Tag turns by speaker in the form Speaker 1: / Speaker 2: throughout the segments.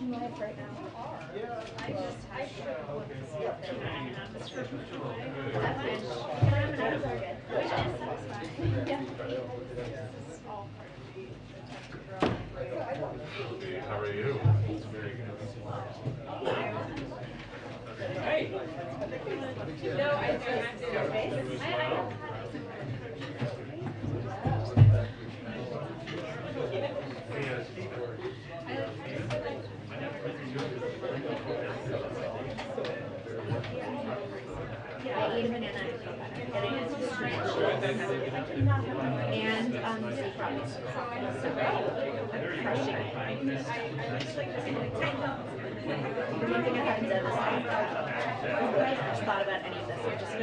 Speaker 1: watching live right now. I should have looked to see if they were on the description. Which is satisfying. Yeah. This is all part of the technical.
Speaker 2: How are you? Very good. Hey.
Speaker 1: No, I don't have to. I ate a banana and crushing it. One thing I haven't done this time. I haven't thought about any of this. I just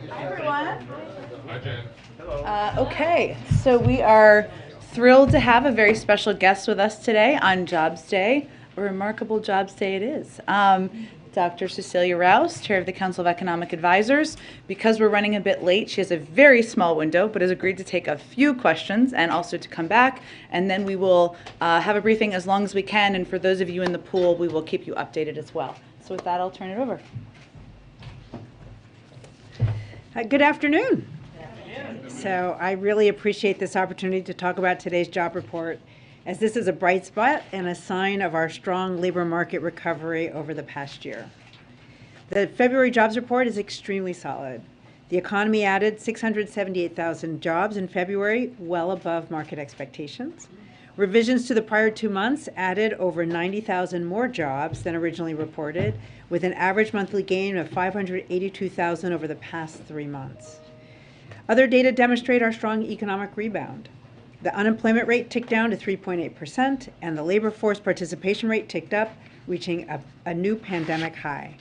Speaker 3: Hi, everyone.
Speaker 2: Hi, Jen.
Speaker 3: Okay, so we are thrilled to have a very special guest with us today on Jobs Day. A remarkable Jobs Day it is. Dr. Cecilia Rouse, Chair of the Council of Economic Advisors. Because we're running a bit late, she has a very small window, but has agreed to take a few questions and also to come back. And then we will have a briefing as long as we can. And for those of you in the pool, we will keep you updated as well. So with that, I'll turn it over.
Speaker 4: Good afternoon. So I really appreciate this opportunity to talk about today's job report, as this is a bright spot and a sign of our strong labor market recovery over the past year. The February jobs report is extremely solid. The economy added 678,000 jobs in February, well above market expectations. Revisions to the prior 2 months added over 90,000 more jobs than originally reported, with an average monthly gain of 582,000 over the past 3 months. Other data demonstrate our strong economic rebound. The unemployment rate ticked down to 3.8%, and the labor force participation rate ticked up, reaching a new pandemic high.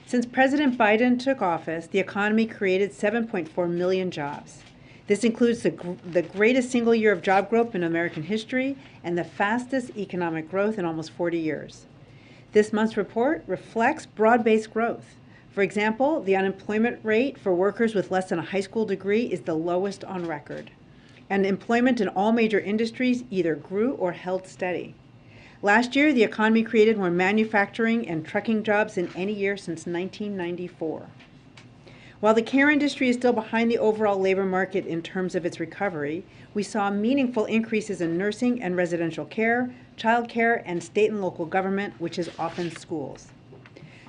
Speaker 4: Since President Biden took office, the economy created 7.4 million jobs. This includes the greatest single year of job growth in American history and the fastest economic growth in almost 40 years. This month's report reflects broad-based growth. For example, the unemployment rate for workers with less than a high school degree is the lowest on record. And employment in all major industries either grew or held steady. Last year, the economy created more manufacturing and trucking jobs than any year since 1994. While the care industry is still behind the overall labor market in terms of its recovery, we saw meaningful increases in nursing and residential care, child care, and state and local government, which is often schools.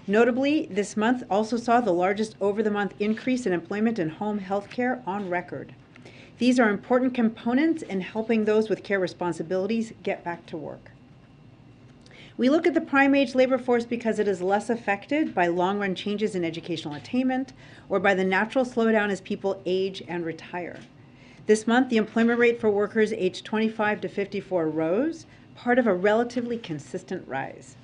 Speaker 4: Notably, this month also saw the largest over-the-month increase in employment in home health care on record. These are important components in helping those with care responsibilities get back to work. We look at the prime age labor force because it is less affected by long-run changes in educational attainment or by the natural slowdown as people age and retire. This month, the employment rate for workers aged 25 to 54 rose, part of a relatively consistent rise.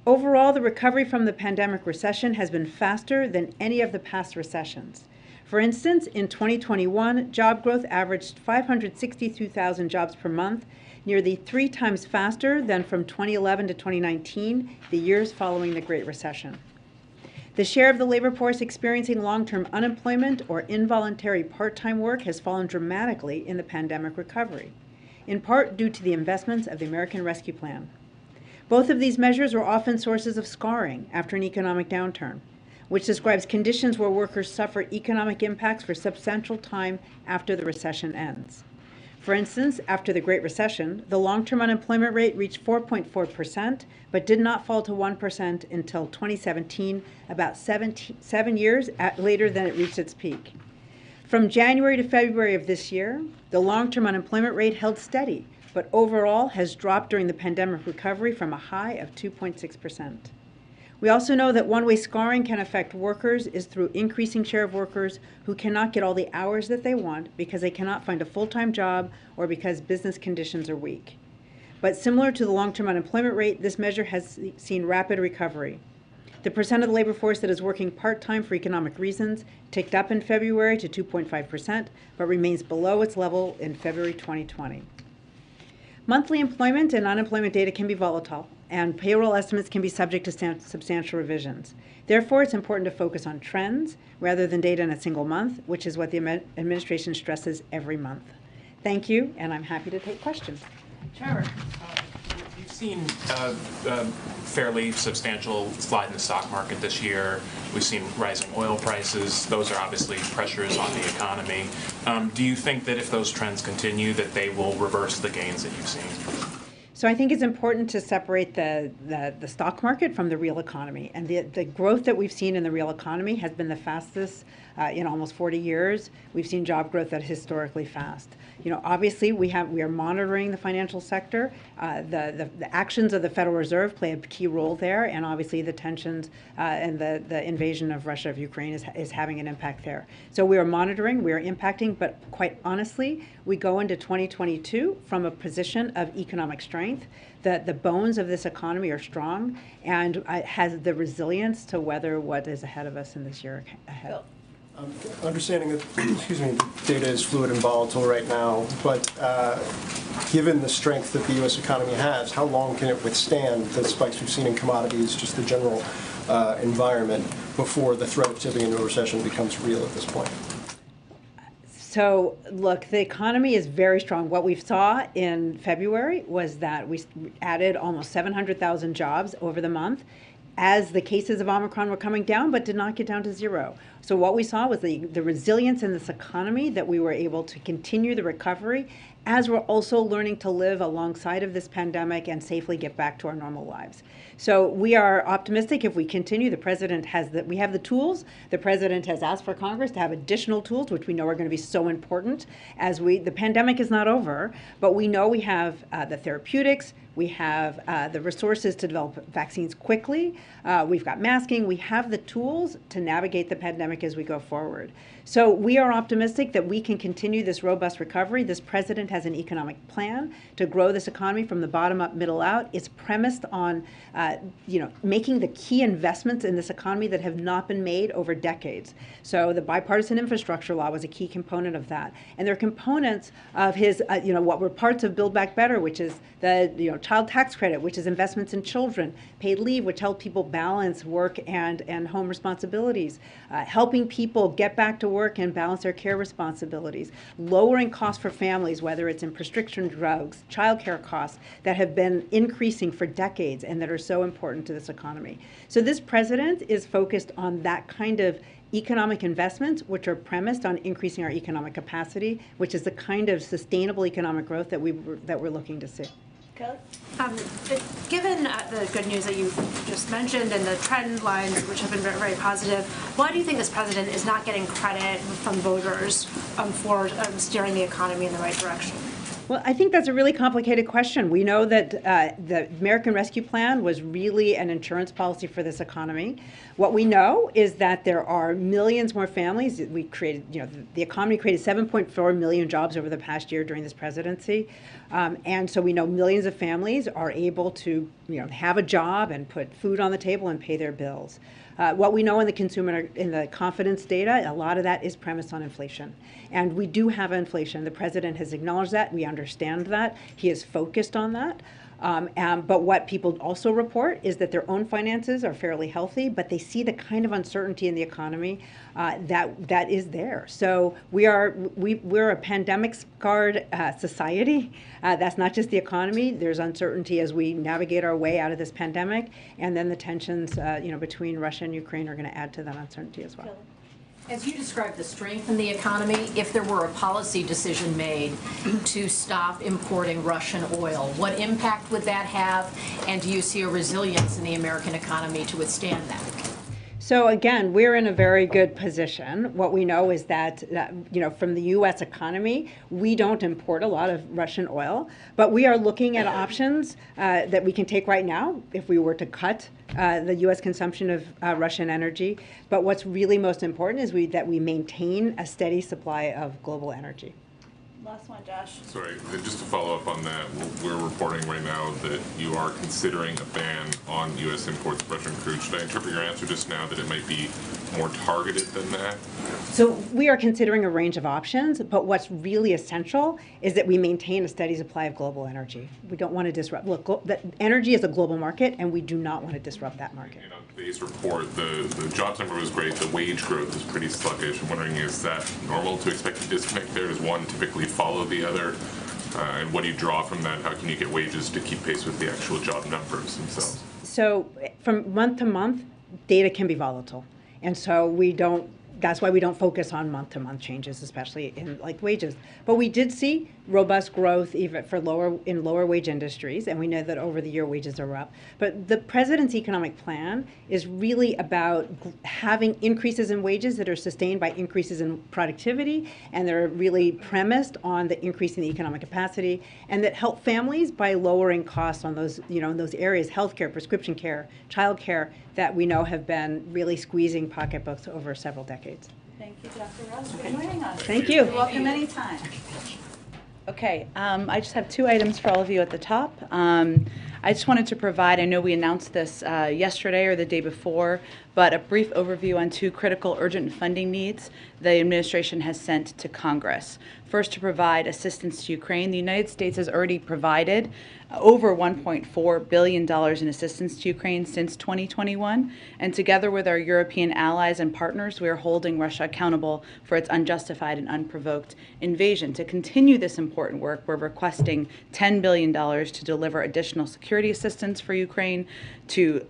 Speaker 4: Overall, the recovery from the pandemic recession has been faster than any of the past recessions. For instance, in 2021, job growth averaged 562,000 jobs per month, nearly 3 times faster than from 2011 to 2019, the years following the Great Recession. The share of the labor force experiencing long-term unemployment or involuntary part-time work has fallen dramatically in the pandemic recovery, in part due to the investments of the American Rescue Plan. Both of these measures are often sources of scarring after an economic downturn, which describes conditions where workers suffer economic impacts for substantial time after the recession ends. For instance, after the Great Recession, the long-term unemployment rate reached 4.4%, but did not fall to 1% until 2017, about 7 years later than it reached its peak. From January to February of this year, the long-term unemployment rate held steady, but overall has dropped during the pandemic recovery from a high of 2.6%. We also know that one way scarring can affect workers is through increasing share of workers who cannot get all the hours that they want because they cannot find a full-time job or because business conditions are weak. But similar to the long-term unemployment rate, this measure has seen rapid recovery. The percent of the labor force that is working part-time for economic reasons ticked up in February to 2.5%, but remains below its level in February 2020. Monthly employment and unemployment data can be volatile, and payroll estimates can be subject to substantial revisions. Therefore, it's important to focus on trends rather than data in a single month, which is what the administration stresses every month. Thank you, and I'm happy to take questions.
Speaker 3: Trevor.
Speaker 5: We've seen a fairly substantial slide in the stock market this year. We've seen rising oil prices. Those are obviously pressures on the economy. Do you think that if those trends continue, that they will reverse the gains that you've seen?
Speaker 4: So I think it's important to separate the stock market from the real economy. And the growth that we've seen in the real economy has been the fastest in almost 40 years. We've seen job growth that is historically fast. Obviously we are monitoring the financial sector. The actions of the Federal Reserve play a key role there, and obviously the tensions and the invasion of Russia of Ukraine is having an impact there. So we are monitoring, we are impacting, but quite honestly, we go into 2022 from a position of economic strength. The bones of this economy are strong and has the resilience to weather what is ahead of us in this year ahead.
Speaker 6: Understanding that, data is fluid and volatile right now, but given the strength that the U.S. economy has, how long can it withstand the spikes we've seen in commodities, just the general environment, before the threat of tipping into a recession becomes real at this point?
Speaker 4: So, look, the economy is very strong. What we saw in February was that we added almost 700,000 jobs over the month as the cases of Omicron were coming down, but did not get down to zero. So what we saw was the resilience in this economy, that we were able to continue the recovery as we're also learning to live alongside of this pandemic and safely get back to our normal lives. So we are optimistic if we continue. The president we have the tools. The president has asked for Congress to have additional tools, which we know are going to be so important as the pandemic is not over, but we know we have the therapeutics, we have the resources to develop vaccines quickly, we've got masking, we have the tools to navigate the pandemic as we go forward. So we are optimistic that we can continue this robust recovery. This president has an economic plan to grow this economy from the bottom up, middle out. It's premised on making the key investments in this economy that have not been made over decades. So the bipartisan infrastructure law was a key component of that. And there are components of his, what were parts of Build Back Better, which is the child tax credit, which is investments in children, paid leave, which help people balance work and home responsibilities, helping people get back to work and balance their care responsibilities, lowering costs for families, whether it's in prescription drugs, childcare costs that have been increasing for decades and that are so important to this economy. So this president is focused on that kind of economic investments, which are premised on increasing our economic capacity, which is the kind of sustainable economic growth that we're looking to see.
Speaker 1: Given the good news that you just mentioned and the trend lines, which have been very, very positive, why do you think this president is not getting credit from voters for steering the economy in the right direction?
Speaker 4: Well, I think that's a really complicated question. We know that the American Rescue Plan was really an insurance policy for this economy. What we know is that there are millions more families. We created, the economy created 7.4 million jobs over the past year during this presidency. And so we know millions of families are able to, have a job and put food on the table and pay their bills. What we know in the confidence data, a lot of that is premised on inflation. And we do have inflation. The president has acknowledged that. We understand that. He is focused on that. But what people also report is that their own finances are fairly healthy, but they see the kind of uncertainty in the economy that is there. So we're a pandemic-scarred society. That's not just the economy. There's uncertainty as we navigate our way out of this pandemic, and then the tensions, between Russia and Ukraine are going to add to that uncertainty as well.
Speaker 7: As you described the strength in the economy, if there were a policy decision made to stop importing Russian oil, what impact would that have? And do you see a resilience in the American economy to withstand that?
Speaker 4: So again, we're in a very good position. What we know is that, from the U.S. economy, we don't import a lot of Russian oil, but we are looking at options that we can take right now if we were to cut the U.S. consumption of Russian energy. But what's really most important is that we maintain a steady supply of global energy.
Speaker 3: Last one, Josh.
Speaker 8: Sorry, just to follow up on that, we're reporting right now that you are considering a ban on U.S. imports of Russian crude. Should I interpret your answer just now that it might be more targeted than that?
Speaker 4: So we are considering a range of options, but what's really essential is that we maintain a steady supply of global energy. We don't want to disrupt. Look, energy is a global market, and we do not want to disrupt that market.
Speaker 8: On today's report, the jobs number was great. The wage growth is pretty sluggish. I'm wondering, is that normal to expect a disconnect there? Does one typically follow the other? And what do you draw from that? How can you get wages to keep pace with the actual job numbers themselves?
Speaker 4: So from month to month, data can be volatile. And so that's why we don't focus on month-to-month changes, especially in like wages. But we did see robust growth even for lower wage industries, and we know that over the year wages are up. But the president's economic plan is really about having increases in wages that are sustained by increases in productivity, and they're really premised on the increase in the economic capacity, and that help families by lowering costs on those, in those areas, healthcare, prescription care, childcare, that we know have been really squeezing pocketbooks over several decades.
Speaker 3: Thank you, Dr. Rouse, for joining us.
Speaker 4: Thank you.
Speaker 3: You're welcome anytime. Okay, I just have 2 items for all of you at the top. I just wanted to provide, I know we announced this yesterday or the day before, but a brief overview on 2 critical urgent funding needs the administration has sent to Congress. First, to provide assistance to Ukraine. The United States has already provided over $1.4 billion in assistance to Ukraine since 2021, and together with our European allies and partners, we are holding Russia accountable for its unjustified and unprovoked invasion. To continue this important work, we're requesting $10 billion to deliver additional security assistance for Ukraine, to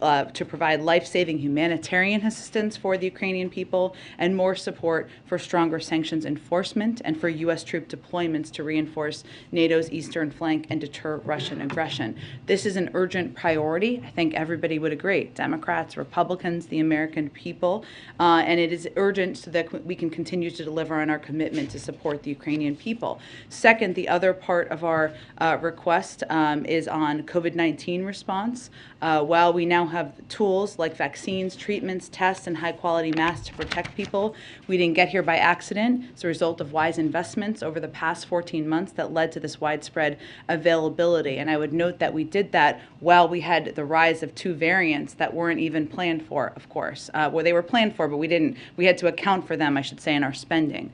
Speaker 3: provide life-saving humanitarian assistance for the Ukrainian people, and more support for stronger sanctions enforcement and for U.S. troop deployments to reinforce NATO's eastern flank and deter Russian aggression. This is an urgent priority. I think everybody would agree, Democrats, Republicans, the American people, and it is urgent so that we can continue to deliver on our commitment to support the Ukrainian people. Second, the other part of our request is on COVID-19 response. While we now have tools like vaccines, treatments, tests, and high-quality masks to protect people, we didn't get here by accident. It's a result of wise investments over the past 14 months that led to this widespread availability. And I would note that we did that while we had the rise of 2 variants that weren't even planned for, of course. Well, they were planned for, but we had to account for them, I should say, in our spending.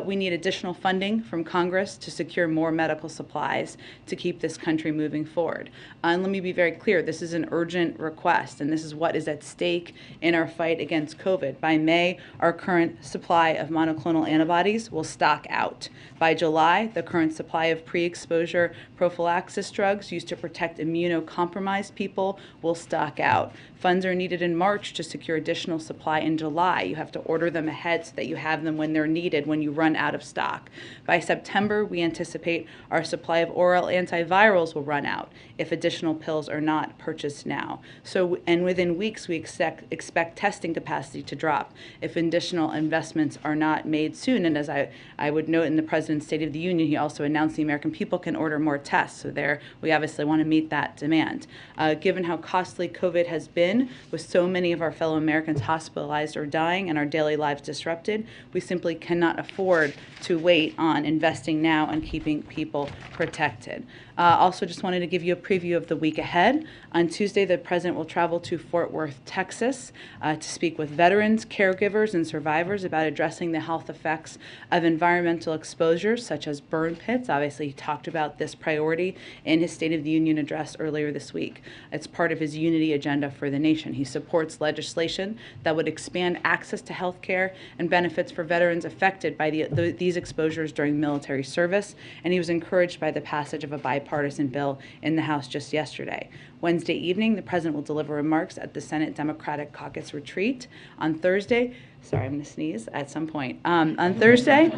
Speaker 3: We need additional funding from Congress to secure more medical supplies to keep this country moving forward. And let me be very clear, this is an urgent request, and this is what is at stake in our fight against COVID. By May, our current supply of monoclonal antibodies will stock out. By July, the current supply of pre-exposure prophylaxis drugs used to protect immunocompromised people will stock out. Funds are needed in March to secure additional supply in July. You have to order them ahead so that you have them when they're needed when you run out of stock. By September, we anticipate our supply of oral antivirals will run out if additional pills are not purchased now. And within weeks, we expect testing capacity to drop if additional investments are not made soon. And as I would note in the President's State of the Union, he also announced the American people can order more tests. So there, we obviously want to meet that demand. Given how costly COVID has been, with so many of our fellow Americans hospitalized or dying and our daily lives disrupted, we simply cannot afford to wait on investing now and keeping people protected. Also just wanted to give you a preview of the week ahead. On Tuesday, the President will travel to Fort Worth, Texas, to speak with veterans, caregivers, and survivors about addressing the health effects of environmental exposures, such as burn pits. Obviously, he talked about this priority in his State of the Union address earlier this week. It's part of his unity agenda for the nation. He supports legislation that would expand access to health care and benefits for veterans affected by these exposures during military service, and he was encouraged by the passage of a bipartisan bill in the House just yesterday. Wednesday evening, the President will deliver remarks at the Senate Democratic Caucus Retreat. On Thursday, sorry, I'm going to sneeze at some point. On Thursday,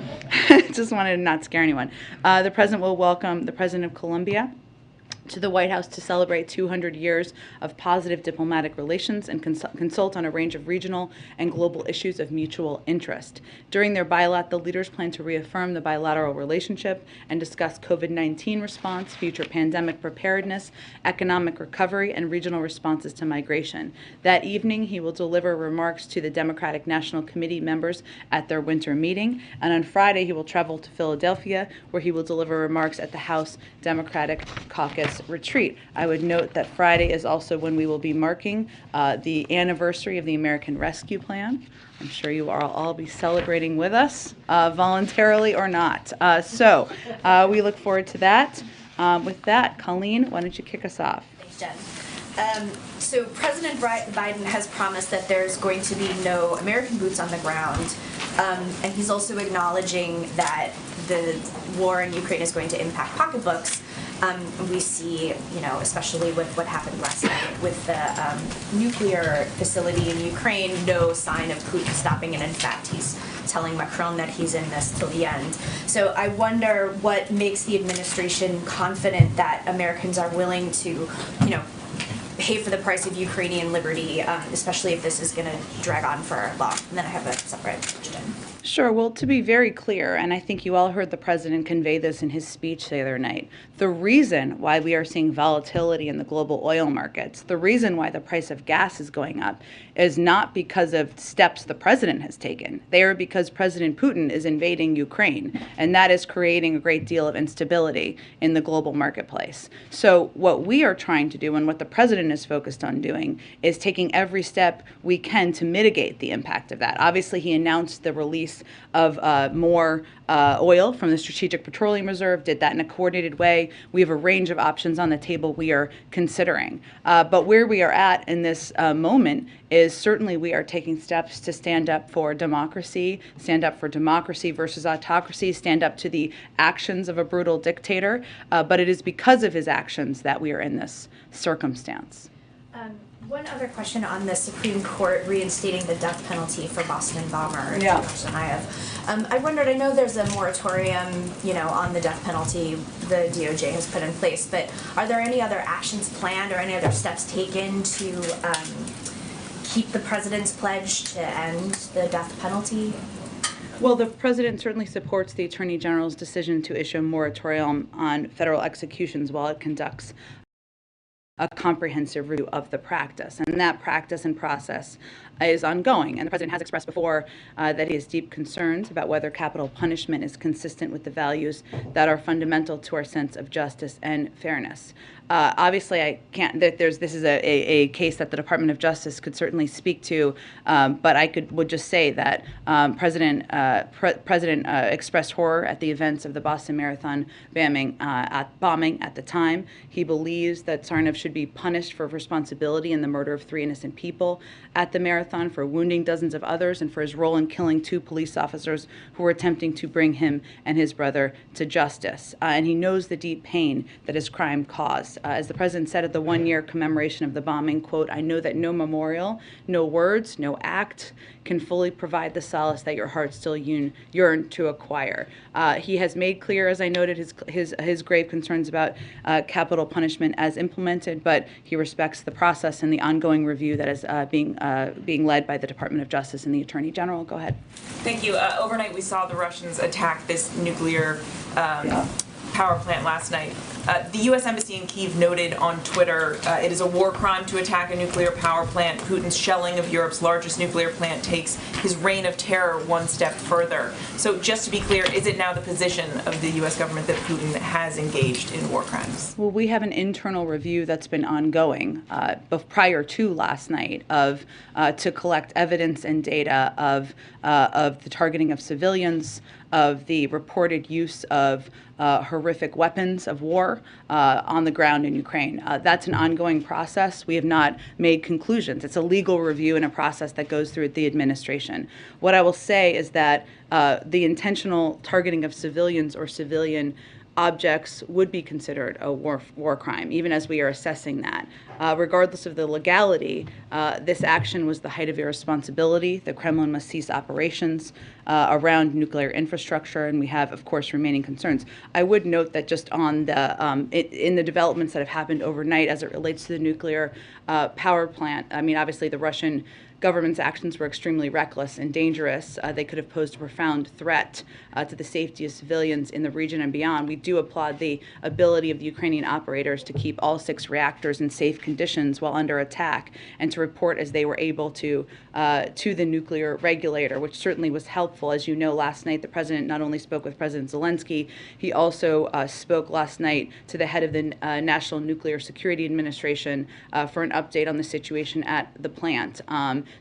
Speaker 3: just wanted to not scare anyone, the President will welcome the President of Colombia, to the White House to celebrate 200 years of positive diplomatic relations and consult on a range of regional and global issues of mutual interest. During their bilat, the leaders plan to reaffirm the bilateral relationship and discuss COVID-19 response, future pandemic preparedness, economic recovery, and regional responses to migration. That evening, he will deliver remarks to the Democratic National Committee members at their winter meeting, and on Friday, he will travel to Philadelphia, where he will deliver remarks at the House Democratic Caucus retreat. I would note that Friday is also when we will be marking the anniversary of the American Rescue Plan. I'm sure you will all be celebrating with us, voluntarily or not. So we look forward to that. With that, Colleen, why don't you kick us off?
Speaker 9: Thanks, Jen. So President Biden has promised that there's going to be no American boots on the ground, and he's also acknowledging that the war in Ukraine is going to impact pocketbooks. We see, especially with what happened last night with the nuclear facility in Ukraine, no sign of Putin stopping, and in fact, he's telling Macron that he's in this till the end. So I wonder what makes the administration confident that Americans are willing to, pay for the price of Ukrainian liberty, especially if this is going to drag on for long. And then I have a separate question.
Speaker 3: Sure. Well, to be very clear, and I think you all heard the president convey this in his speech the other night, the reason why we are seeing volatility in the global oil markets, the reason why the price of gas is going up, is not because of steps the president has taken. They are because President Putin is invading Ukraine, and that is creating a great deal of instability in the global marketplace. So what we are trying to do, and what the president is focused on doing, is taking every step we can to mitigate the impact of that. Obviously, he announced the release of more oil from the Strategic Petroleum Reserve, did that in a coordinated way. We have a range of options on the table we are considering. But where we are at in this moment is certainly we are taking steps to stand up for democracy versus autocracy, stand up to the actions of a brutal dictator. But it is because of his actions that we are in this circumstance.
Speaker 9: One other question on the Supreme Court reinstating the death penalty for Boston bomber.
Speaker 3: Yeah.
Speaker 9: I wondered, I know there's a moratorium, on the death penalty the DOJ has put in place, but are there any other actions planned or any other steps taken to keep the president's pledge to end the death penalty?
Speaker 3: Well, the president certainly supports the Attorney General's decision to issue a moratorium on federal executions while it conducts a comprehensive review of the practice. And that practice and process is ongoing. And the president has expressed before that he has deep concerns about whether capital punishment is consistent with the values that are fundamental to our sense of justice and fairness. Obviously, I can't. This is a case that the Department of Justice could certainly speak to, but I would just say that President expressed horror at the events of the Boston Marathon bombing at the time. He believes that Tsarnaev should be punished for responsibility in the murder of 3 innocent people at the marathon, for wounding dozens of others, and for his role in killing 2 police officers who were attempting to bring him and his brother to justice. And he knows the deep pain that his crime caused. As the president said at the 1-year commemoration of the bombing, quote, "I know that no memorial, no words, no act can fully provide the solace that your heart still yearn to acquire." He has made clear, as I noted, his grave concerns about capital punishment as implemented, but he respects the process and the ongoing review that is being led by the Department of Justice and the Attorney General. Go ahead.
Speaker 10: Thank you. Overnight, we saw the Russians attack this nuclear power plant last night. The U.S. Embassy in Kyiv noted on Twitter, it is a war crime to attack a nuclear power plant. Putin's shelling of Europe's largest nuclear plant takes his reign of terror one step further. So just to be clear, is it now the position of the U.S. government that Putin has engaged in war crimes?
Speaker 3: Well, we have an internal review that's been ongoing prior to last night to collect evidence and data of the targeting of civilians, of the reported use of horrific weapons of war on the ground in Ukraine. That's an ongoing process. We have not made conclusions. It's a legal review and a process that goes through the administration. What I will say is that the intentional targeting of civilians or civilian objects would be considered a war crime, even as we are assessing that. Regardless of the legality, this action was the height of irresponsibility. The Kremlin must cease operations around nuclear infrastructure, and we have, of course, remaining concerns. I would note that just on the in the developments that have happened overnight as it relates to the nuclear power plant, I mean, obviously the Russian government's actions were extremely reckless and dangerous. They could have posed a profound threat to the safety of civilians in the region and beyond. We do applaud the ability of the Ukrainian operators to keep all 6 reactors in safe conditions while under attack, and to report as they were able to the nuclear regulator, which certainly was helpful. As you know, last night the president not only spoke with President Zelensky, he also spoke last night to the head of the National Nuclear Security Administration for an update on the situation at the plant.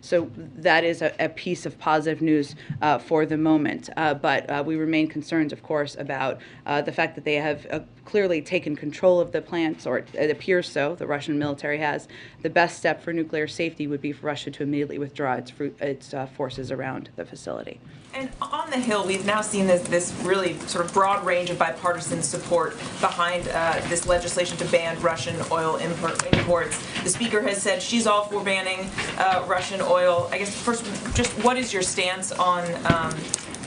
Speaker 3: So that is a piece of positive news for the moment. But we remain concerned, of course, about the fact that they have clearly taken control of the plants, or it appears so. The Russian military has. The best step for nuclear safety would be for Russia to immediately withdraw its forces around the facility.
Speaker 10: And on the Hill, we've now seen this really sort of broad range of bipartisan support behind this legislation to ban Russian oil imports. The Speaker has said she's all for banning Russian oil. I guess first, just what is your stance on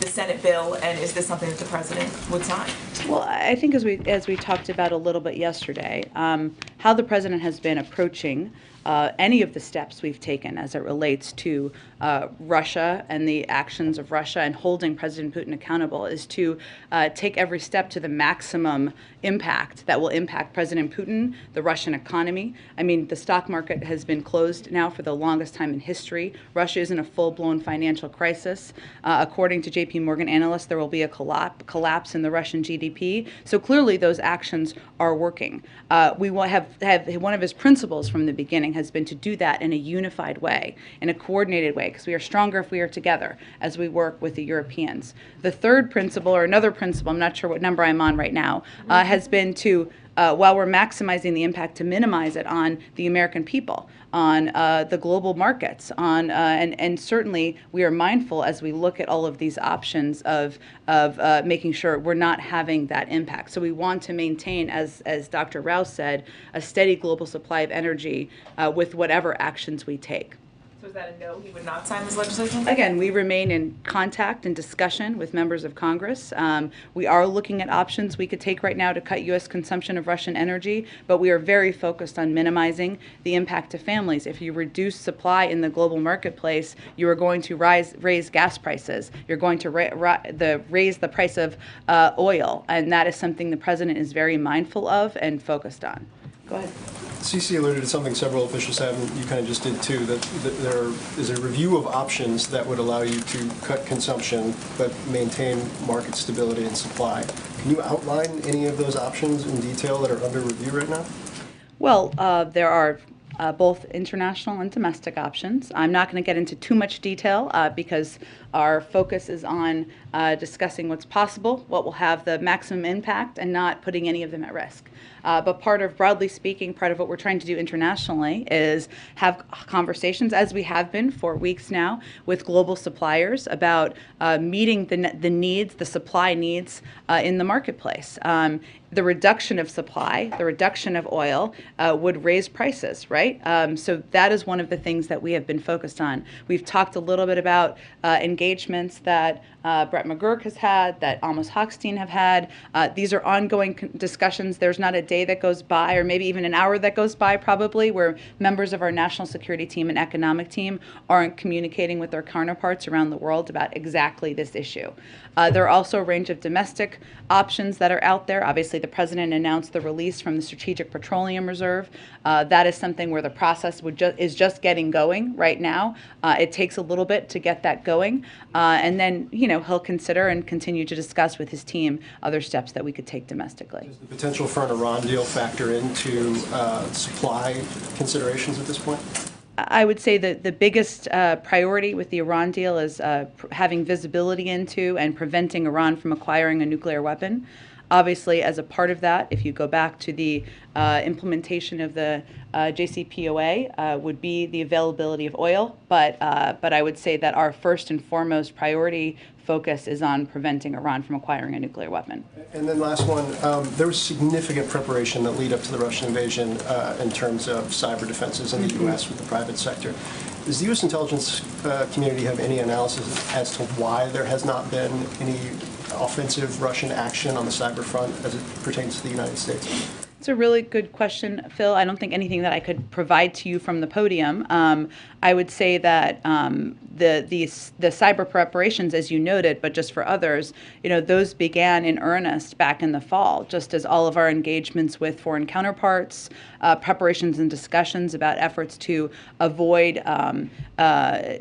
Speaker 10: the Senate bill, and is this something that the President would sign?
Speaker 3: Well, I think as we talked about a little bit yesterday, how the President has been approaching any of the steps we've taken as it relates to Russia and the actions of Russia and holding President Putin accountable is to take every step to the maximum impact that will impact President Putin, the Russian economy. I mean, the stock market has been closed now for the longest time in history. Russia is in a full-blown financial crisis. According to JP Morgan analysts, there will be a collapse in the Russian GDP. So clearly those actions are working. We will have one of his principles from the beginning has been to do that in a unified way, in a coordinated way, because we are stronger if we are together as we work with the Europeans. The third principle, or another principle, I'm not sure what number I'm on right now, has been to, while we're maximizing the impact, to minimize it on the American people, on the global markets, on and certainly we are mindful as we look at all of these options of making sure we're not having that impact. So we want to maintain, as Dr. Rouse said, a steady global supply of energy with whatever actions we take.
Speaker 10: So is that a no? He would not sign this legislation?
Speaker 3: Again, we remain in contact and discussion with members of Congress. We are looking at options we could take right now to cut U.S. consumption of Russian energy, but we are very focused on minimizing the impact to families. If you reduce supply in the global marketplace, you are going to raise gas prices. You're going to raise the price of oil, and that is something the President is very mindful of and focused on. Go ahead.
Speaker 6: CC alluded to something several officials have, and you kind of just did too, that there is a review of options that would allow you to cut consumption but maintain market stability and supply. Can you outline any of those options in detail that are under review right now?
Speaker 3: Well, there are both international and domestic options. I'm not going to get into too much detail because our focus is on discussing what's possible, what will have the maximum impact, and not putting any of them at risk. But broadly speaking, part of what we're trying to do internationally is have conversations, as we have been for weeks now, with global suppliers about meeting the needs, the supply needs in the marketplace. The reduction of supply, the reduction of oil would raise prices, right? So that is one of the things that we have been focused on. We've talked a little bit about engagements that Brett McGurk has had, that Amos Hochstein have had. These are ongoing discussions. There's not a day that goes by, or maybe even an hour that goes by probably, where members of our national security team and economic team aren't communicating with their counterparts around the world about exactly this issue. There are also a range of domestic options that are out there. Obviously, the President announced the release from the Strategic Petroleum Reserve. That is something where the process is just getting going right now. It takes a little bit to get that going. And then, he'll consider and continue to discuss with his team other steps that we could take domestically.
Speaker 6: Does the potential for an Iran deal factor into supply considerations at this point?
Speaker 3: I would say that the biggest priority with the Iran deal is having visibility into and preventing Iran from acquiring a nuclear weapon. Obviously, as a part of that, if you go back to the implementation of the JCPOA, would be the availability of oil. But I would say that our first and foremost priority focus is on preventing Iran from acquiring a nuclear weapon.
Speaker 6: And then last one, there was significant preparation that lead up to the Russian invasion in terms of cyber defenses in the U.S. with the private sector. Does the U.S. intelligence community have any analysis as to why there has not been any offensive Russian action on the cyber front as it pertains to the United States?
Speaker 3: It's a really good question, Phil. I don't think anything that I could provide to you from the podium. I would say that the cyber preparations, as you noted, but just for others, those began in earnest back in the fall, just as all of our engagements with foreign counterparts, preparations and discussions about efforts to avoid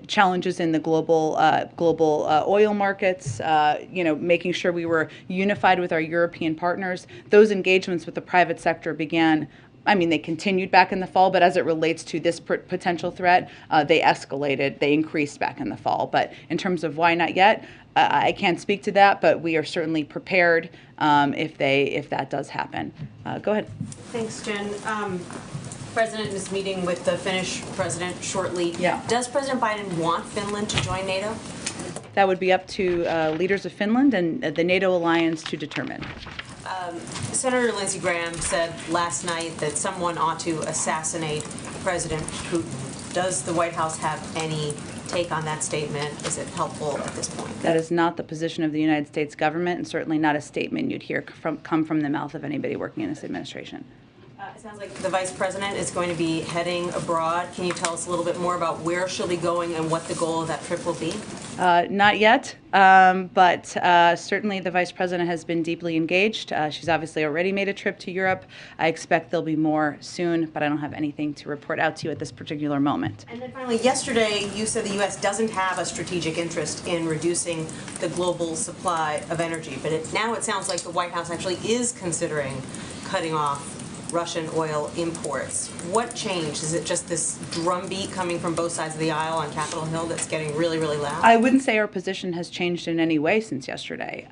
Speaker 3: challenges in the global oil markets, making sure we were unified with our European partners. Those engagements with the private sector began. They continued back in the fall, but as it relates to this potential threat, they escalated, they increased back in the fall. But in terms of why not yet, I can't speak to that, but we are certainly prepared if that does happen. Go ahead.
Speaker 11: Thanks, Jen. President is meeting with the Finnish president shortly.
Speaker 3: Yeah.
Speaker 11: Does President Biden want Finland to join NATO?
Speaker 3: That would be up to leaders of Finland and the NATO alliance to determine.
Speaker 11: Senator Lindsey Graham said last night that someone ought to assassinate President Putin. Does the White House have any take on that statement? Is it helpful at this point?
Speaker 3: That is not the position of the United States government, and certainly not a statement you'd hear come from the mouth of anybody working in this administration.
Speaker 11: It sounds like the Vice President is going to be heading abroad. Can you tell us a little bit more about where she'll be going and what the goal of that trip will be?
Speaker 3: Not yet, but certainly the Vice President has been deeply engaged. She's obviously already made a trip to Europe. I expect there'll be more soon, but I don't have anything to report out to you at this particular moment.
Speaker 11: And then finally, yesterday you said the U.S. doesn't have a strategic interest in reducing the global supply of energy, but now it sounds like the White House actually is considering cutting off Russian oil imports. What changed? Is it just this drumbeat coming from both sides of the aisle on Capitol Hill that's getting really, really loud?
Speaker 3: I wouldn't say our position has changed in any way since yesterday.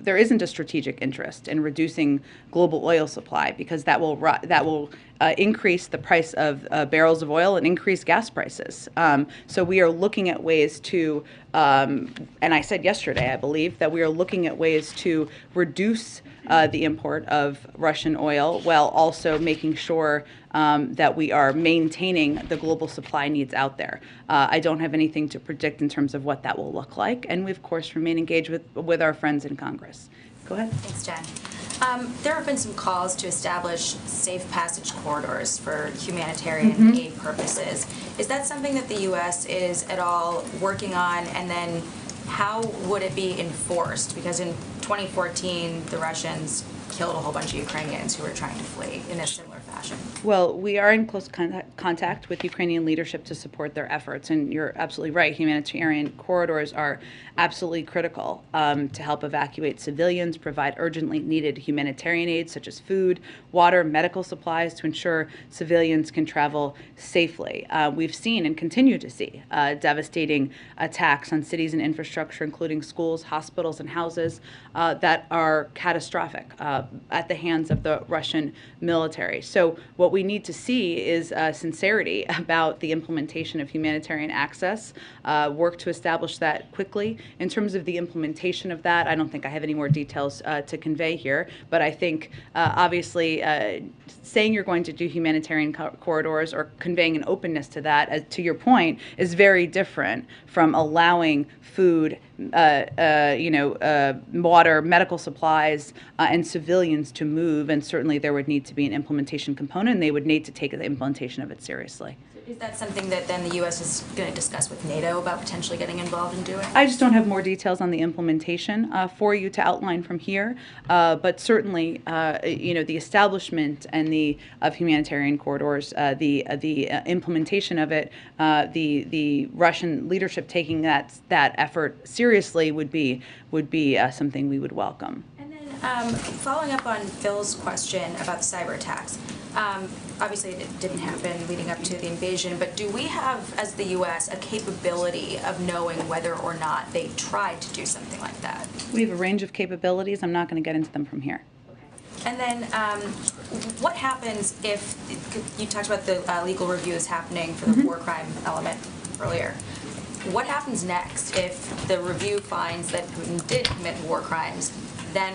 Speaker 3: There isn't a strategic interest in reducing global oil supply because that will increase the price of barrels of oil and increase gas prices. So we are looking at ways to, and I said yesterday, I believe, that we are looking at ways to reduce the import of Russian oil while also making sure that we are maintaining the global supply needs out there. I don't have anything to predict in terms of what that will look like, and we, of course, remain engaged with our friends in Congress. Go ahead.
Speaker 9: Thanks, Jen. There have been some calls to establish safe passage corridors for humanitarian aid purposes. Is that something that the U.S. is at all working on? And then how would it be enforced? Because in 2014, the Russians killed a whole bunch of Ukrainians who were trying to flee in a similar fashion.
Speaker 3: Well, we are in close contact with Ukrainian leadership to support their efforts, and you're absolutely right. Humanitarian corridors are absolutely critical to help evacuate civilians, provide urgently needed humanitarian aid such as food, water, medical supplies to ensure civilians can travel safely. We've seen and continue to see devastating attacks on cities and infrastructure, including schools, hospitals, and houses that are catastrophic at the hands of the Russian military. So what we need to see is sincerity about the implementation of humanitarian access, work to establish that quickly. In terms of the implementation of that, I don't think I have any more details to convey here, but I think obviously saying you're going to do humanitarian corridors or conveying an openness to that, to your point, is very different from allowing food, water, medical supplies, and civilians to move, and certainly there would need to be an implementation component, and they would need to take the implementation of it seriously.
Speaker 9: Is that something that then the U.S. is going to discuss with NATO about potentially getting involved in doing?
Speaker 3: I just don't have more details on the implementation for you to outline from here, but certainly, the establishment and of humanitarian corridors, the implementation of it, the Russian leadership taking that effort seriously would be something we would welcome.
Speaker 9: And then following up on Phil's question about the cyber attacks. obviously it didn't happen leading up to the invasion, but do we have, as the U.S., a capability of knowing whether or not they tried to do something like that?
Speaker 3: We have a range of capabilities. I'm not going to get into them from here.
Speaker 9: And then what happens if, you talked about the legal reviews happening for the war crime element earlier. What happens next if the review finds that Putin did commit war crimes? Then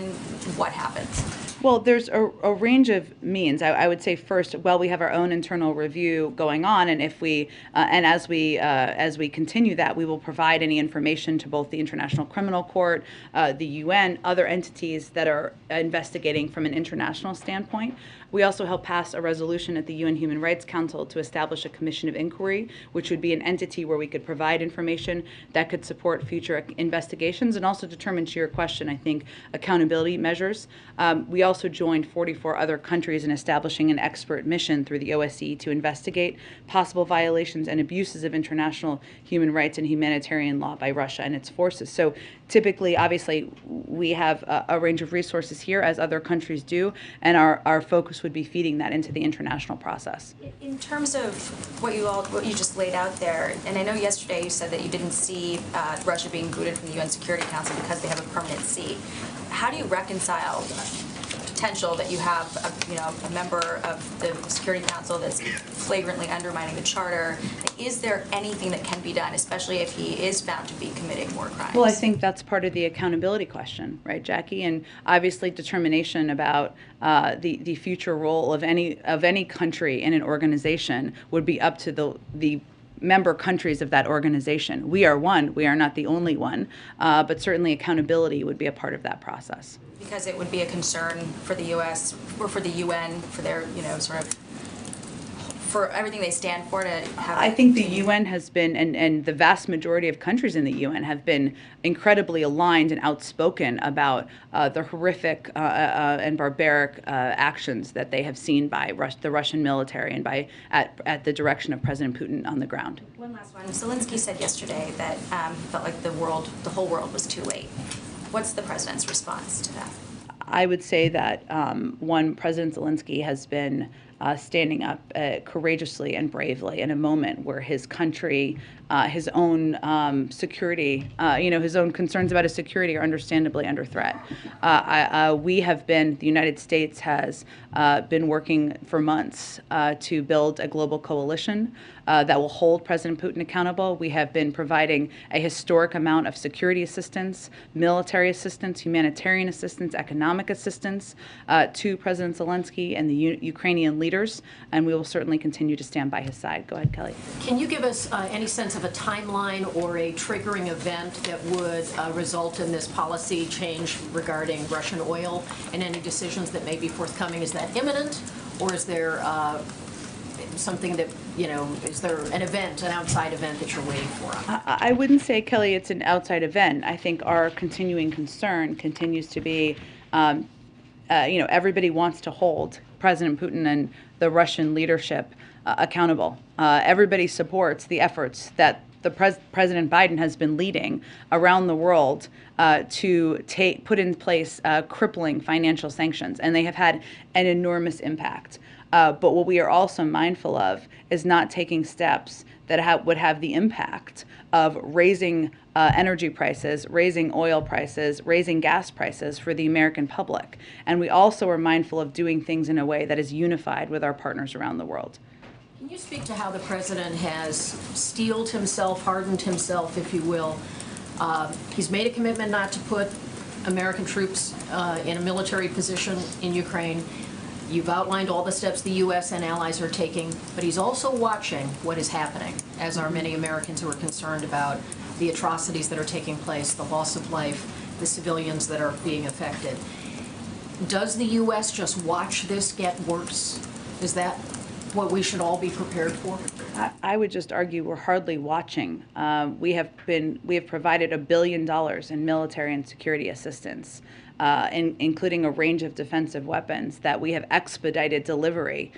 Speaker 9: what happens?
Speaker 3: Well, there's a range of means. I would say first, well, we have our own internal review going on, and if we and as we continue that, we will provide any information to both the International Criminal Court, the UN, other entities that are investigating from an international standpoint. We also helped pass a resolution at the UN Human Rights Council to establish a commission of inquiry, which would be an entity where we could provide information that could support future investigations and also determine, to your question, I think, accountability measures. We also joined 44 other countries in establishing an expert mission through the OSCE to investigate possible violations and abuses of international human rights and humanitarian law by Russia and its forces. So typically, obviously, we have a range of resources here, as other countries do, and our focus would be feeding that into the international process.
Speaker 9: In terms of what you just laid out there, and I know yesterday you said that you didn't see Russia being booted from the UN Security Council because they have a permanent seat. How do you reconcile potential that you have a member of the Security Council that's flagrantly undermining the charter? Is there anything that can be done, especially if he is found to be committing war crimes?
Speaker 3: Well, I think that's part of the accountability question, right, Jackie? And obviously determination about the future role of any country in an organization would be up to the member countries of that organization. We are one. We are not the only one. But certainly accountability would be a part of that process.
Speaker 9: Because it would be a concern for the U.S. or for the UN, for their, sort of, for everything they stand for to have.
Speaker 3: I think the UN has been, and the vast majority of countries in the UN have been incredibly aligned and outspoken about the horrific and barbaric actions that they have seen by the Russian military and at the direction of President Putin on the ground.
Speaker 9: One last one. Zelensky said yesterday that he felt like the whole world was too late. What's the president's response to that?
Speaker 3: I would say that, President Zelensky has been standing up courageously and bravely in a moment where his country, his own security, his own concerns about his security are understandably under threat. The United States has been working for months to build a global coalition that will hold President Putin accountable. We have been providing a historic amount of security assistance, military assistance, humanitarian assistance, economic assistance to President Zelensky and the Ukrainian leaders, and we will certainly continue to stand by his side. Go ahead, Kelly.
Speaker 7: Can you give us any sense of a timeline or a triggering event that would result in this policy change regarding Russian oil and any decisions that may be forthcoming? Is that imminent, or is there something that, is there an outside event that you're waiting for?
Speaker 3: I wouldn't say, Kelly, it's an outside event. I think our continuing concern continues to be, everybody wants to hold President Putin and the Russian leadership accountable. Everybody supports the efforts that President Biden has been leading around the world to put in place crippling financial sanctions, and they have had an enormous impact. But what we are also mindful of is not taking steps that would have the impact of raising energy prices, raising oil prices, raising gas prices for the American public. And we also are mindful of doing things in a way that is unified with our partners around the world.
Speaker 7: Can you speak to how the president has steeled himself, hardened himself, if you will? He's made a commitment not to put American troops in a military position in Ukraine. You've outlined all the steps the U.S. and allies are taking, but he's also watching what is happening, as are many Americans who are concerned about the atrocities that are taking place, the loss of life, the civilians that are being affected. Does the U.S. just watch this get worse? Is that what we should all be prepared for?
Speaker 3: I would just argue we're hardly watching. We have provided $1 billion in military and security assistance, including a range of defensive weapons that we have expedited delivery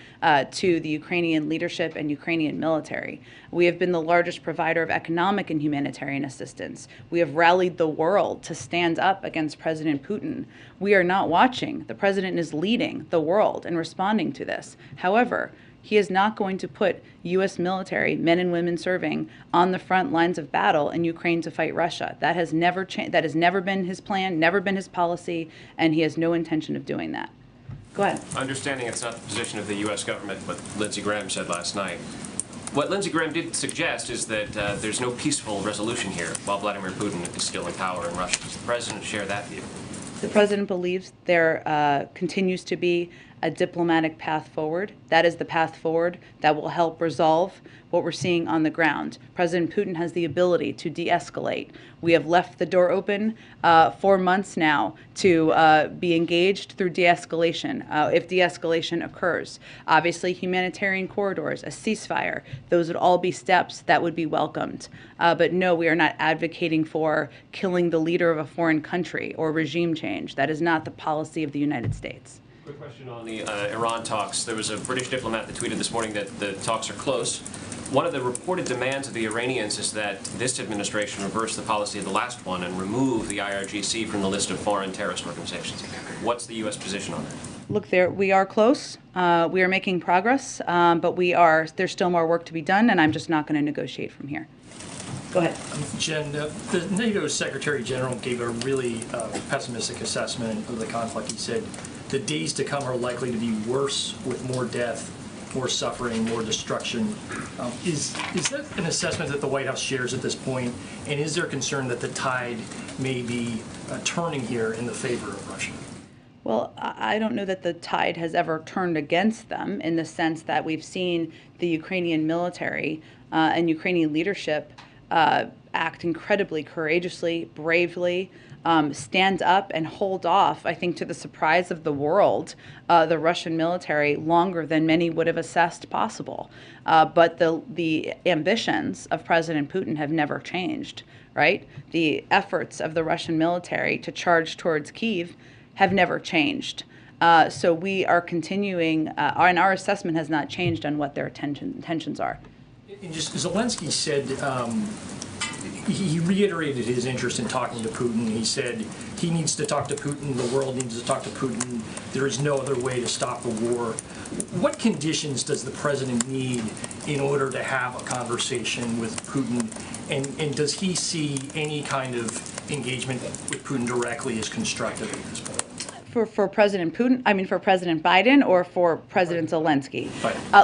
Speaker 3: to the Ukrainian leadership and Ukrainian military. We have been the largest provider of economic and humanitarian assistance. We have rallied the world to stand up against President Putin. We are not watching. The president is leading the world in responding to this. However, He is not going to put U.S. military, men and women serving, on the front lines of battle in Ukraine to fight Russia. That has never that has never been his plan, never been his policy, and he has no intention of doing that. Go ahead.
Speaker 12: Understanding it's not the position of the U.S. government, what Lindsey Graham said last night. What Lindsey Graham did suggest is that there's no peaceful resolution here while Vladimir Putin is still in power in Russia. Does the president share that view?
Speaker 3: The president believes there continues to be a diplomatic path forward. That is the path forward that will help resolve what we're seeing on the ground. President Putin has the ability to de-escalate. We have left the door open 4 months now to be engaged through de-escalation, if de-escalation occurs. Obviously, humanitarian corridors, a ceasefire, those would all be steps that would be welcomed. But no, we are not advocating for killing the leader of a foreign country or regime change. That is not the policy of the United States.
Speaker 12: Quick question on the Iran talks. There was a British diplomat that tweeted this morning that the talks are close. One of the reported demands of the Iranians is that this administration reverse the policy of the last one and remove the IRGC from the list of foreign terrorist organizations. What's the U.S. position on that?
Speaker 3: Look, we are close. We are making progress, but there's still more work to be done, and I'm just not going to negotiate from here. Go ahead.
Speaker 13: Jen, the NATO Secretary General gave a really pessimistic assessment of the conflict. He said the days to come are likely to be worse with more death, more suffering, more destruction. Is that an assessment that the White House shares at this point? And is there concern that the tide may be turning here in the favor of Russia?
Speaker 3: Well, I don't know that the tide has ever turned against them in the sense that we've seen the Ukrainian military and Ukrainian leadership act incredibly courageously, bravely, stand up and hold off, I think to the surprise of the world, the Russian military longer than many would have assessed possible. But the ambitions of President Putin have never changed, right? The efforts of the Russian military to charge towards Kyiv have never changed. So we are continuing, and our assessment has not changed on what their intentions are.
Speaker 13: And just Zelensky said, he reiterated his interest in talking to Putin. He said he needs to talk to Putin, the world needs to talk to Putin, there is no other way to stop the war. What conditions does the president need in order to have a conversation with Putin? And does he see any kind of engagement with Putin directly as constructive at this point?
Speaker 3: For President Putin, I mean for President Biden or for President Zelensky?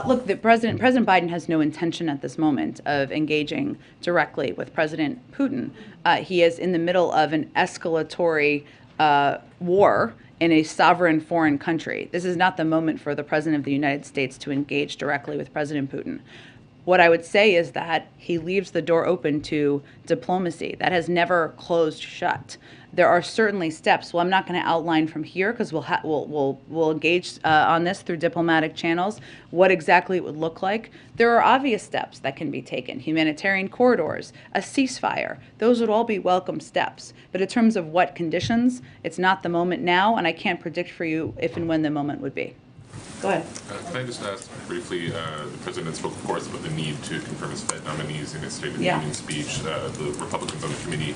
Speaker 3: Look, President Biden has no intention at this moment of engaging directly with President Putin. He is in the middle of an escalatory war in a sovereign foreign country. This is not the moment for the President of the United States to engage directly with President Putin. What I would say is that he leaves the door open to diplomacy. That has never closed shut. There are certainly steps. Well, I'm not going to outline from here because we'll engage on this through diplomatic channels, what exactly it would look like. There are obvious steps that can be taken. Humanitarian corridors, a ceasefire. Those would all be welcome steps. But in terms of what conditions, it's not the moment now, and I can't predict for you if and when the moment would be. Go ahead.
Speaker 8: Can I just ask briefly, the President spoke, of course, about the need to confirm his Fed nominees in his State of the Union speech. The Republicans on the committee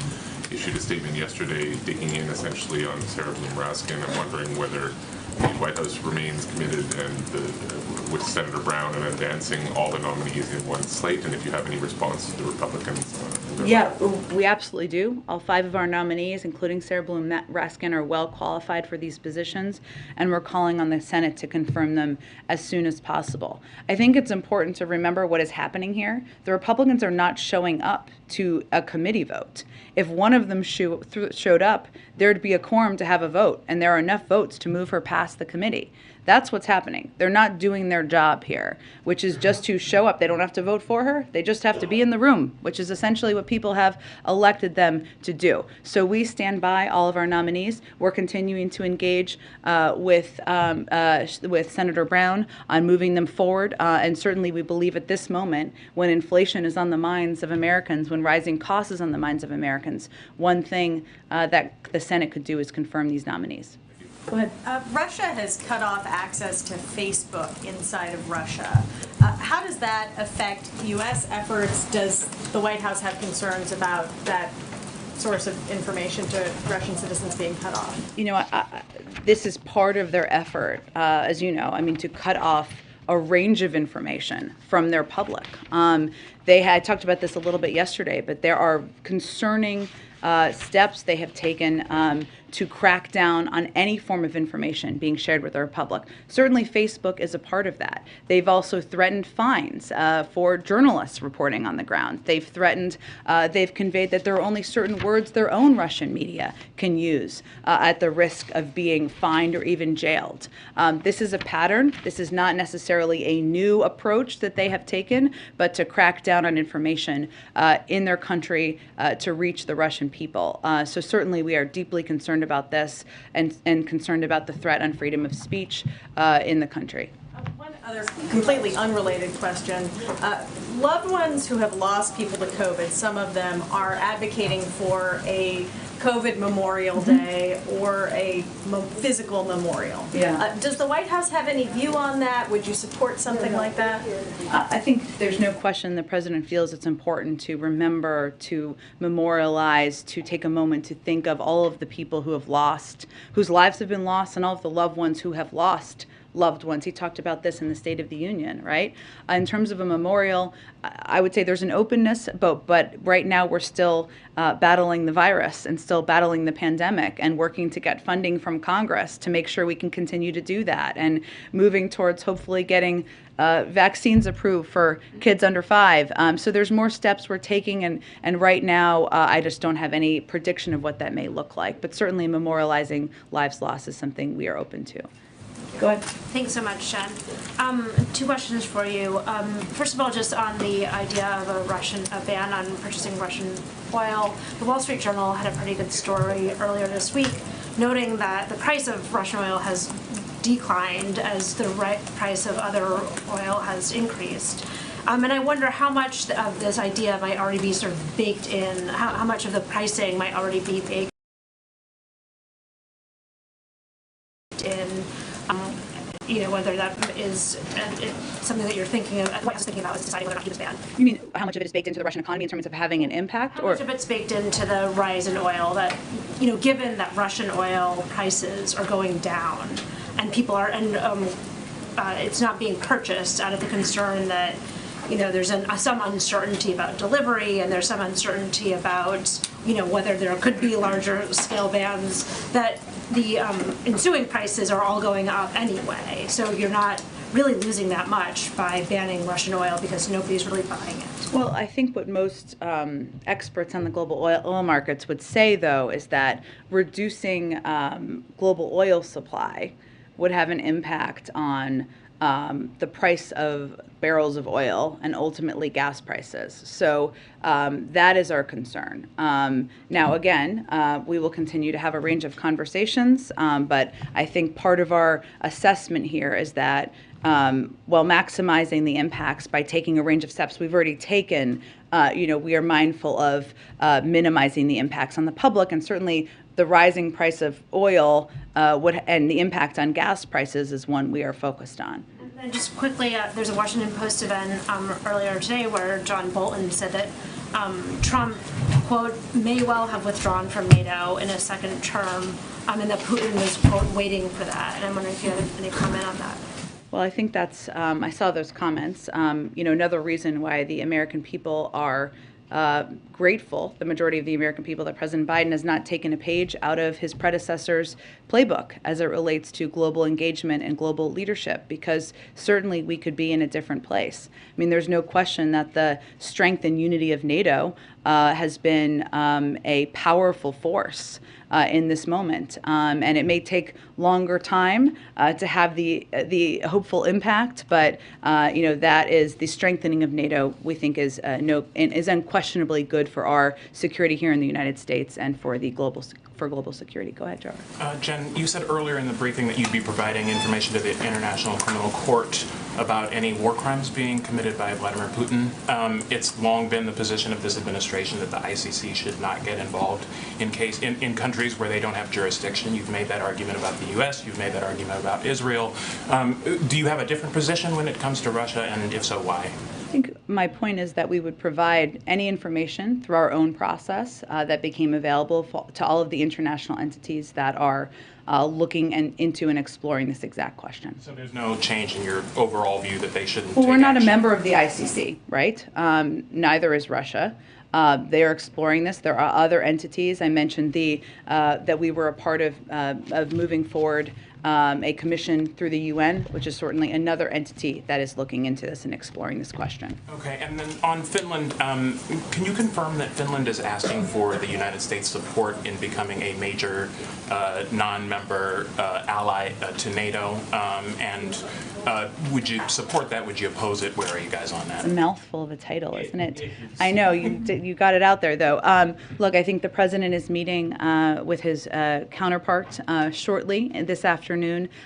Speaker 8: issued a statement yesterday digging in essentially on Sarah Bloom Raskin. I'm wondering whether the White House remains committed with Senator Brown and advancing all the nominees in one slate, and if you have any response to the Republicans.
Speaker 3: Yeah, we absolutely do. All 5 of our nominees, including Sarah Bloom Raskin, are well qualified for these positions, and we're calling on the Senate to confirm them as soon as possible. I think it's important to remember what is happening here. The Republicans are not showing up to a committee vote. If one of them showed up, there'd be a quorum to have a vote, and there are enough votes to move her past the committee. That's what's happening. They're not doing their job here, which is just to show up. They don't have to vote for her. They just have to be in the room, which is essentially what people have elected them to do. So we stand by all of our nominees. We're continuing to engage with Senator Brown on moving them forward. And certainly we believe at this moment, when inflation is on the minds of Americans, when rising costs is on the minds of Americans, one thing that the Senate could do is confirm these nominees. Go ahead.
Speaker 7: Russia has cut off access to Facebook inside of Russia. How does that affect U.S. efforts? Does the White House have concerns about that source of information to Russian citizens being cut off?
Speaker 3: You know, this is part of their effort, as you know, I mean, to cut off a range of information from their public. I talked about this a little bit yesterday, but there are concerning steps they have taken to crack down on any form of information being shared with our public. Certainly Facebook is a part of that. They've also threatened fines for journalists reporting on the ground. They've conveyed that there are only certain words their own Russian media can use at the risk of being fined or even jailed. This is a pattern. This is not necessarily a new approach that they have taken, but to crack down on information in their country to reach the Russian people. So certainly we are deeply concerned about this and concerned about the threat on freedom of speech in the country.
Speaker 14: One other completely unrelated question. Loved ones who have lost people to COVID, some of them are advocating for a COVID Memorial Day or a physical memorial.
Speaker 3: Yeah.
Speaker 14: Does the White House have any view on that? Would you support something like that?
Speaker 3: I think there's no question the president feels it's important to remember, to memorialize, to take a moment to think of all of the people who have lost, whose lives have been lost, and all of the loved ones who have lost loved ones. He talked about this in the State of the Union, right? In terms of a memorial, I would say there's an openness, but right now we're still battling the virus and still battling the pandemic and working to get funding from Congress to make sure we can continue to do that and moving towards hopefully getting vaccines approved for kids under 5. So there's more steps we're taking, and right now I just don't have any prediction of what that may look like. But certainly memorializing lives lost is something we are open to. Go ahead.
Speaker 1: Thanks so much, Jen. 2 questions for you. First of all, just on the idea of a ban on purchasing Russian oil. The Wall Street Journal had a pretty good story earlier this week, noting that the price of Russian oil has declined as the price of other oil has increased. And I wonder how much of this idea might already be sort of baked in, how much of the pricing might already be baked in. Whether that is something that you're thinking of, what you're thinking about is deciding whether or not to do this ban.
Speaker 3: You mean how much of it is baked into the Russian economy in terms of having an impact?
Speaker 1: How much of it's baked into the rise in oil that, given that Russian oil prices are going down and people are, it's not being purchased out of the concern that, there's some uncertainty about delivery and there's some uncertainty about, whether there could be larger scale bans, that the ensuing prices are all going up anyway. So you're not really losing that much by banning Russian oil because nobody's really buying it.
Speaker 3: Well, I think what most experts on the global oil markets would say, though, is that reducing global oil supply would have an impact on the price of barrels of oil and ultimately gas prices. So that is our concern. Now, again, we will continue to have a range of conversations, but I think part of our assessment here is that while maximizing the impacts by taking a range of steps we've already taken, we are mindful of minimizing the impacts on the public, and certainly the rising price of oil and the impact on gas prices is one we are focused on.
Speaker 1: And just quickly, there's a Washington Post event earlier today where John Bolton said that Trump, quote, may well have withdrawn from NATO in a second term, and that Putin was, quote, waiting for that. And I'm wondering if you have any comment on that.
Speaker 3: Well, I think that's, I saw those comments. Another reason why the American people are grateful, the majority of the American people, that President Biden has not taken a page out of his predecessor's playbook as it relates to global engagement and global leadership, because certainly we could be in a different place. I mean, there's no question that the strength and unity of NATO has been a powerful force in this moment, and it may take longer time to have the hopeful impact, but that is the strengthening of NATO. We think is unquestionably good for our security here in the United States and for the global security. Go ahead, Joe.
Speaker 5: Jen, you said earlier in the briefing that you'd be providing information to the International Criminal Court about any war crimes being committed by Vladimir Putin. It's long been the position of this administration that the ICC should not get involved in countries where they don't have jurisdiction. You've made that argument about the U.S. You've made that argument about Israel. Do you have a different position when it comes to Russia, and if so, why?
Speaker 3: think my point is that we would provide any information through our own process that became available to all of the international entities that are looking into and exploring this exact question.
Speaker 5: So there's no change in your overall view that they shouldn't
Speaker 3: Well,
Speaker 5: take
Speaker 3: we're not a
Speaker 5: action?
Speaker 3: member of the ICC, right? Neither is Russia. They are exploring this. There are other entities. I mentioned that we were a part of moving forward a commission through the UN, which is certainly another entity that is looking into this and exploring this question.
Speaker 5: Okay, and then on Finland, can you confirm that Finland is asking for the United States support in becoming a major non-member ally to NATO? And would you support that? Would you oppose it? Where are you guys on that?
Speaker 3: It's a mouthful of a title, isn't it? I know, you got it out there, though. Look, I think the president is meeting with his counterpart shortly this afternoon.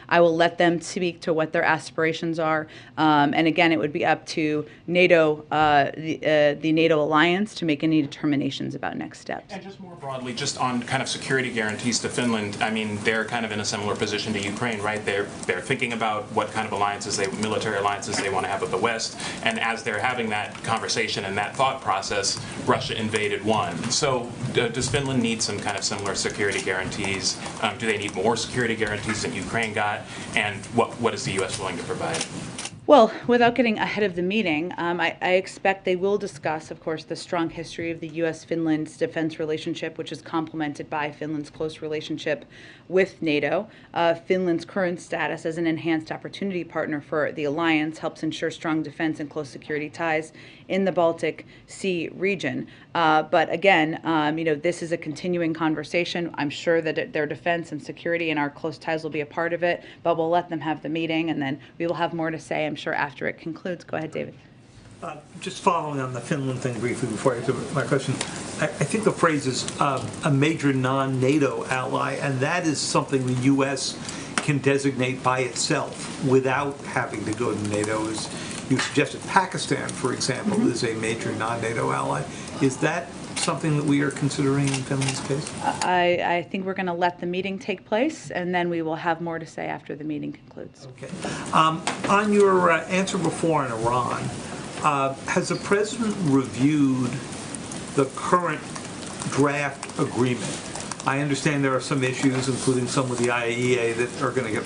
Speaker 3: I will let them speak to what their aspirations are. And again, it would be up to NATO, the NATO alliance, to make any determinations about next steps.
Speaker 5: And just more broadly, just on kind of security guarantees to Finland, I mean, they're kind of in a similar position to Ukraine, right? They're thinking about what kind of military alliances they want to have with the West. And as they're having that conversation and that thought process, Russia invaded one. So does Finland need some kind of similar security guarantees? Do they need more security guarantees than Ukraine got? And what is the U.S. willing to provide?
Speaker 3: Well, without getting ahead of the meeting, I expect they will discuss, of course, the strong history of the U.S.-Finland's defense relationship, which is complemented by Finland's close relationship with NATO. Finland's current status as an enhanced opportunity partner for the alliance helps ensure strong defense and close security ties in the Baltic Sea region. But again, this is a continuing conversation. I'm sure that their defense and security and our close ties will be a part of it, but we'll let them have the meeting, and then we will have more to say, I'm sure, after it concludes. Go ahead, David.
Speaker 15: Just following on the Finland thing briefly before I get to my question, I think the phrase is a major non-NATO ally, and that is something the U.S. can designate by itself without having to go to NATO. As you suggested, Pakistan, for example, is a major non-NATO ally. Is that something that we are considering in Finland's case?
Speaker 3: I think we're going to let the meeting take place, and then we will have more to say after the meeting concludes.
Speaker 15: Okay. On your answer before on Iran, has the president reviewed the current draft agreement? I understand there are some issues, including some with the IAEA, that are going to get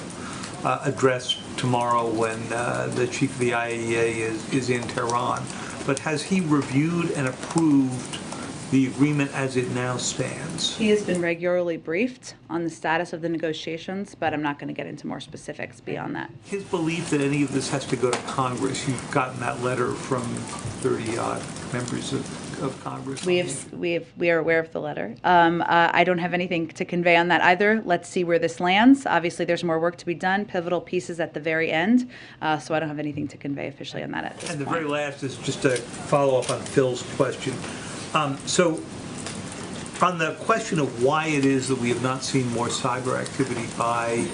Speaker 15: addressed tomorrow when the chief of the IAEA is in Tehran. But has he reviewed and approved the agreement as it now stands?
Speaker 3: He has been regularly briefed on the status of the negotiations, but I'm not going to get into more specifics beyond that.
Speaker 15: His belief that any of this has to go to Congress, you've gotten that letter from 30-odd members of Congress.
Speaker 3: We are aware of the letter. I don't have anything to convey on that either. Let's see where this lands. Obviously, there's more work to be done, pivotal pieces at the very end, so I don't have anything to convey officially on that at this point.
Speaker 15: And the very last is just a follow-up on Phil's question. So on the question of why it is that we have not seen more cyber activity by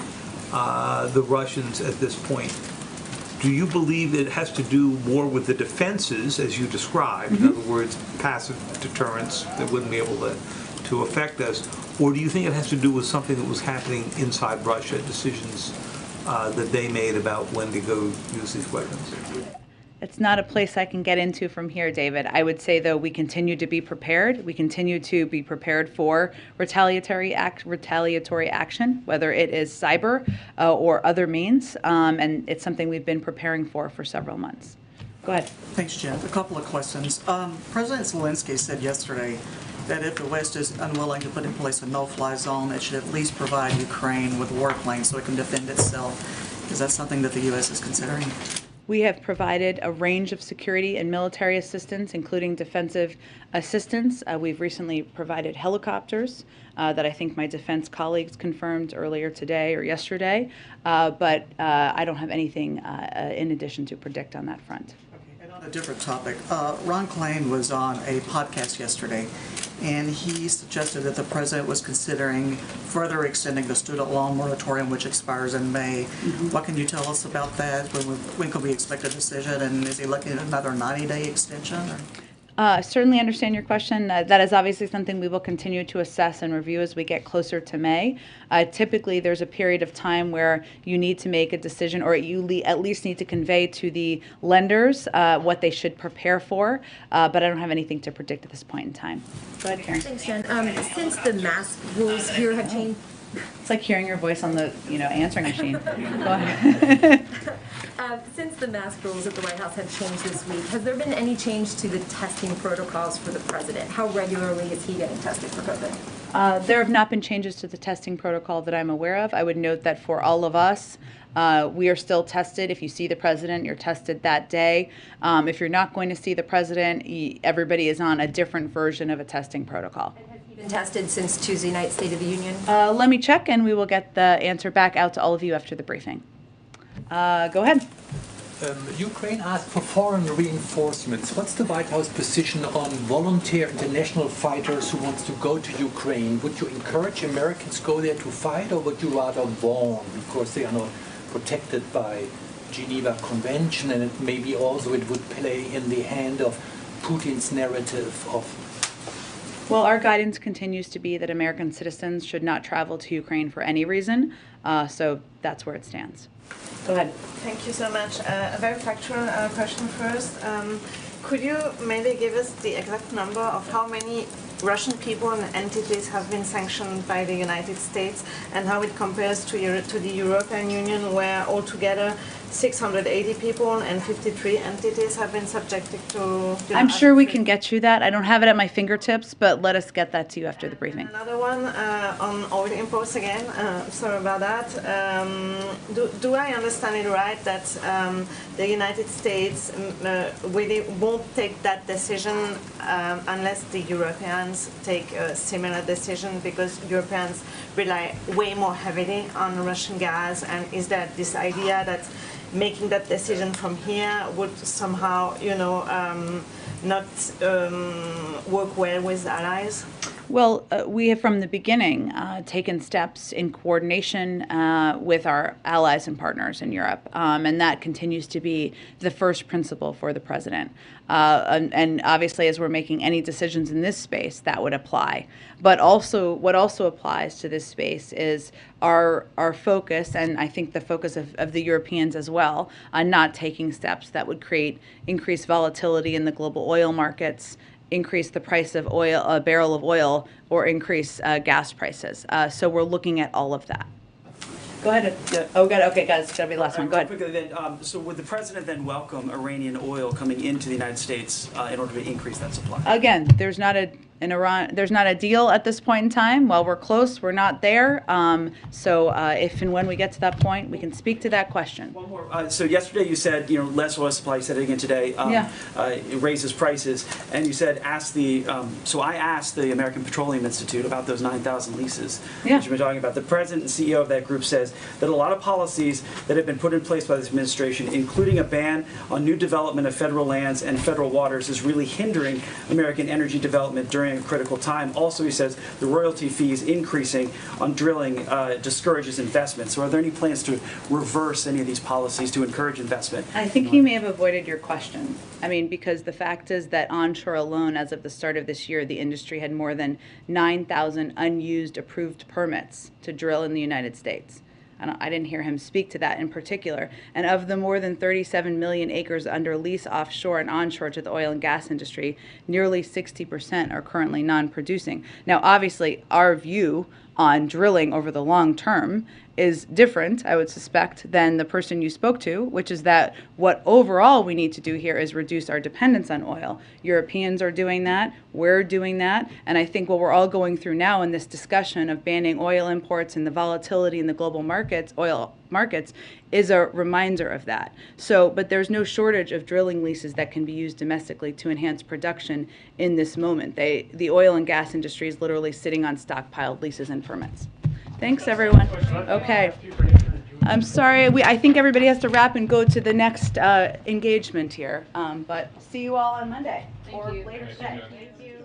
Speaker 15: the Russians at this point, do you believe it has to do more with the defenses, as you described, in other words, passive deterrence that wouldn't be able to affect us, or do you think it has to do with something that was happening inside Russia, decisions that they made about when to go use these weapons?
Speaker 3: It's not a place I can get into from here, David. I would say, though, we continue to be prepared. We continue to be prepared for retaliatory action, whether it is cyber or other means, and it's something we've been preparing for several months. Go ahead.
Speaker 16: Thanks, Jen. A couple of questions. President Zelensky said yesterday that if the West is unwilling to put in place a no-fly zone, it should at least provide Ukraine with warplanes so it can defend itself. Is that something that the U.S. is considering?
Speaker 3: We have provided a range of security and military assistance, including defensive assistance. We've recently provided helicopters that I think my defense colleagues confirmed earlier today or yesterday, but I don't have anything in addition to predict on that front.
Speaker 16: Okay, and on a different topic, Ron Klain was on a podcast yesterday, and he suggested that the president was considering further extending the student loan moratorium, which expires in May. What can you tell us about that? When can we expect a decision? And is he looking at another 90-day extension? Or?
Speaker 3: Certainly understand your question. That is obviously something we will continue to assess and review as we get closer to May. Typically, there's a period of time where you need to make a decision, or you at least need to convey to the lenders what they should prepare for, but I don't have anything to predict at this point in time. Go ahead, Karen.
Speaker 17: Thanks, Jen. Since the mask rules here have changed,
Speaker 3: It's like hearing your voice on the answering machine. Go ahead.
Speaker 17: since the mask rules at the White House have changed this week, has there been any change to the testing protocols for the president? How regularly is he getting tested for COVID?
Speaker 3: There have not been changes to the testing protocol that I'm aware of. I would note that for all of us, we are still tested. If you see the president, you're tested that day. If you're not going to see the president, everybody is on a different version of a testing protocol.
Speaker 17: Been tested since Tuesday night State of the Union?
Speaker 3: Let me check, and we will get the answer back out to all of you after the briefing. Go ahead.
Speaker 18: Ukraine asked for foreign reinforcements. What's the White House position on volunteer international fighters who want to go to Ukraine? Would you encourage Americans to go there to fight, or would you rather warn because they are not protected by Geneva Convention, and maybe also it would play in the hand of Putin's narrative of...
Speaker 3: Well, our guidance continues to be that American citizens should not travel to Ukraine for any reason, so that's where it stands. Go ahead.
Speaker 19: Thank you so much. A very factual question first. Could you maybe give us the exact number of how many Russian people and entities have been sanctioned by the United States, and how it compares to the European Union, where altogether 680 people and 53 entities have been subjected to...
Speaker 3: I'm sure we can get you that. I don't have it at my fingertips, but let us get that to you after the briefing.
Speaker 19: Another one on oil imports again. Sorry about that. Do I understand it right that the United States really won't take that decision unless the Europeans take a similar decision, because Europeans rely way more heavily on Russian gas? And is there this idea that making that decision from here would somehow, not work well with allies?
Speaker 3: Well, we have from the beginning taken steps in coordination with our allies and partners in Europe, and that continues to be the first principle for the president. And obviously, as we're making any decisions in this space, that would apply. But also, what also applies to this space is our focus, and I think the focus of the Europeans as well, on not taking steps that would create increased volatility in the global oil markets, increase the price of oil, a barrel of oil, or increase gas prices. So we're looking at all of that. Go ahead. Oh, good. Okay, guys, it's got to be the last one. Go ahead.
Speaker 20: Quickly then, so would the president then welcome Iranian oil coming into the United States in order to increase that supply?
Speaker 3: Again, there's not a deal at this point in time. While we're close, we're not there. So if and when we get to that point, we can speak to that question.
Speaker 20: One more. So yesterday you said, less oil supply. You said it again today. It raises prices, and you said so I asked the American Petroleum Institute about those 9,000 leases that you've been talking about. The president and CEO of that group says that a lot of policies that have been put in place by this administration, including a ban on new development of federal lands and federal waters, is really hindering American energy development during a critical time. Also, he says the royalty fees increasing on drilling discourages investment. So are there any plans to reverse any of these policies to encourage investment?
Speaker 3: I think he may have avoided your question. I mean, because the fact is that onshore alone, as of the start of this year, the industry had more than 9,000 unused approved permits to drill in the United States. I didn't hear him speak to that in particular. And of the more than 37 million acres under lease offshore and onshore to the oil and gas industry, nearly 60% are currently non-producing. Now, obviously, our view on drilling over the long term is different, I would suspect, than the person you spoke to, which is that what overall we need to do here is reduce our dependence on oil. Europeans are doing that, we're doing that, and I think what we're all going through now in this discussion of banning oil imports and the volatility in the global markets, oil markets, is a reminder of that. So, but there's no shortage of drilling leases that can be used domestically to enhance production in this moment. The oil and gas industry is literally sitting on stockpiled leases and permits. Thanks, everyone. Okay. I'm sorry. I think everybody has to wrap and go to the next engagement here. But see you all on Monday or later today. Thank you.